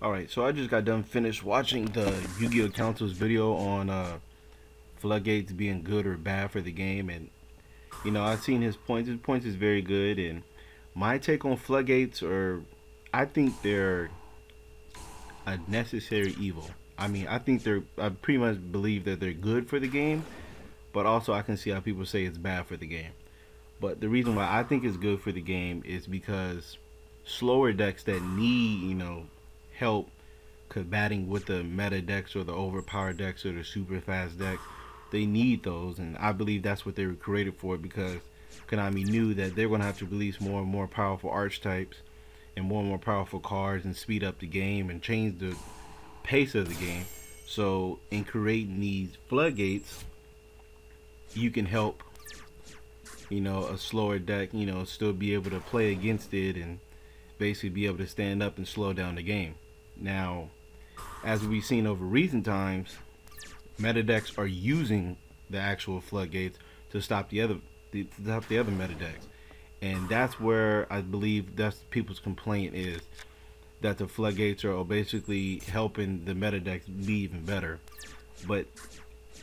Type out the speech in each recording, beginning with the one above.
Alright, so I just got done finished watching the Yu-Gi-Oh! Council's video on Floodgates being good or bad for the game, and I've seen his points. His points is very good, and my take on Floodgates are, I think they're a necessary evil. I think I pretty much believe that they're good for the game, but also I can see how people say it's bad for the game. But the reason why I think it's good for the game is because slower decks that need, help combating with the meta decks or the overpowered decks or the super fast decks, they need those, and I believe that's what they were created for, because Konami knew that they're going to have to release more and more powerful archetypes and more powerful cards and speed up the game and change the pace of the game. So in creating these floodgates, you can help, a slower deck, still be able to play against it and basically be able to stand up and slow down the game. Now, as we've seen over recent times, meta decks are using the actual floodgates to stop the other meta decks, and that's where I believe that's people's complaint, is that the floodgates are basically helping the meta decks be even better. But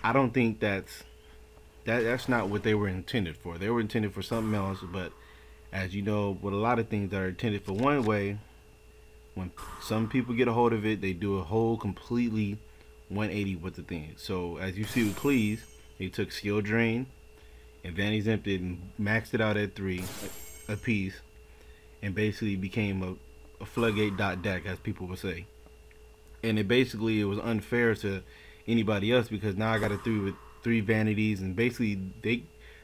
I don't think that's not what they were intended for. They were intended for something else. But as you know, with a lot of things that are intended for one way, when some people get a hold of it, they do a whole completely 180 with the thing. So as you see with Cleese, they took Skill Drain and Vanity's Emptied and maxed it out at 3 a piece, and basically became a floodgate dot deck, as people would say. And it was unfair to anybody else, because now I got a 3 with 3 vanities, and basically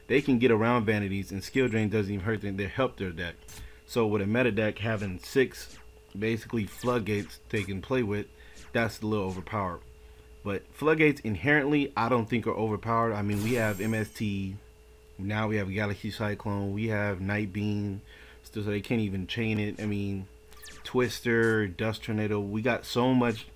they can get around vanities, and Skill Drain doesn't even hurt them, they help their deck. So with a meta deck having 6 basically floodgates they can play with, that's a little overpowered. But floodgates inherently, I don't think are overpowered. I mean, we have MST, now we have Galaxy Cyclone, we have Night Beam, still, so they can't even chain it. I mean, Twister, Dust Tornado, we got so much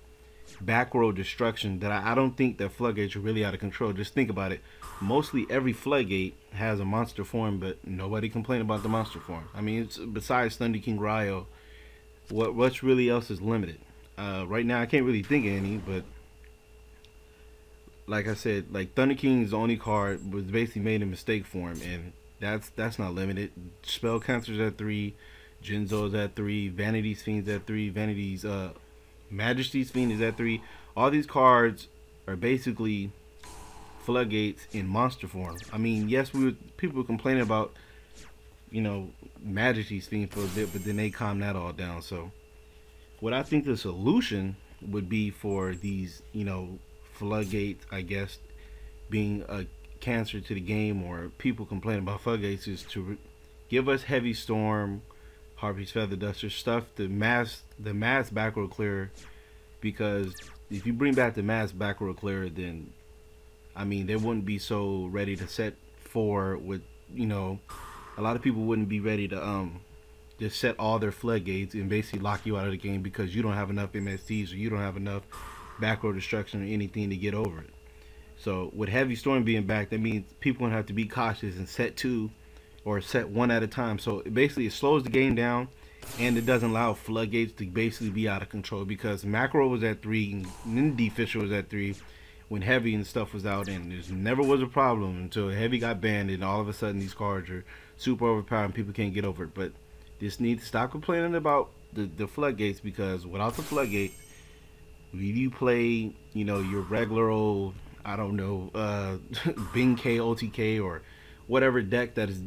back row destruction that I don't think that floodgates are really out of control. Just think about it. Mostly every floodgate has a monster form, but nobody complain about the monster form. I mean, it's, besides Thunder King Ryo, what's really else is limited. Right now I can't really think of any, but like I said, like Thunder King's only card was basically made a mistake for him, and that's not limited. Spell Cancer's at 3, Jinzo's at 3, Vanity's Fiend's at 3, Vanity's Majesty's Fiend is at 3. All these cards are basically floodgates in monster form. I mean, yes, people were complaining about, Majesty's Fiend for a bit, but then they calmed that all down. So what I think the solution would be for these, floodgates, I guess, being a cancer to the game, or people complaining about floodgates, is to give us Heavy Storm, Harpy's Feather Duster, stuff the mass back row clear. Because if you bring back the mass back row clear, then I mean, they wouldn't be so ready to set 4 with, a lot of people wouldn't be ready to just set all their floodgates and basically lock you out of the game because you don't have enough MSTs, or you don't have enough back row destruction or anything to get over it. So with Heavy Storm being back, that means people gonna have to be cautious and set 2 or set 1 at a time. So it slows the game down, and it doesn't allow floodgates to basically be out of control, because Macro was at 3 and then D-Fisher was at 3 when Heavy and stuff was out, and there never was a problem until Heavy got banned, and all of a sudden these cards are super overpowered and people can't get over it. But just need to stop complaining about the floodgates, because without the floodgate, if you play, your regular old, I don't know, Bing K, OTK, or whatever deck that is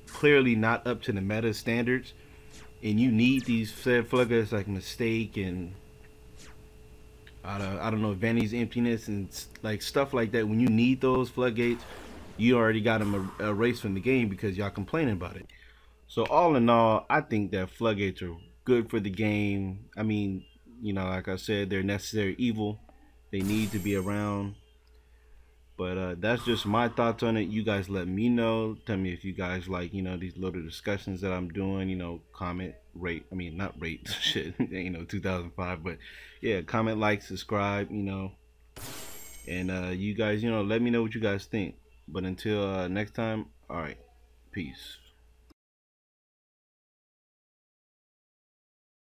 clearly not up to the meta standards, and you need these said floodgates like Mistake and I don't know, Vanity's Emptiness and like stuff like that, when you need those floodgates, you already got them erased from the game because y'all complaining about it. So all in all, I think that floodgates are good for the game. I mean, like I said, they're necessary evil. They need to be around. But that's just my thoughts on it. You guys let me know. Tell me if you guys like, these little discussions that I'm doing. Comment, rate. I mean, not rate, shit. 2005. But yeah, comment, like, subscribe. And you guys, let me know what you guys think. But until next time, all right, peace.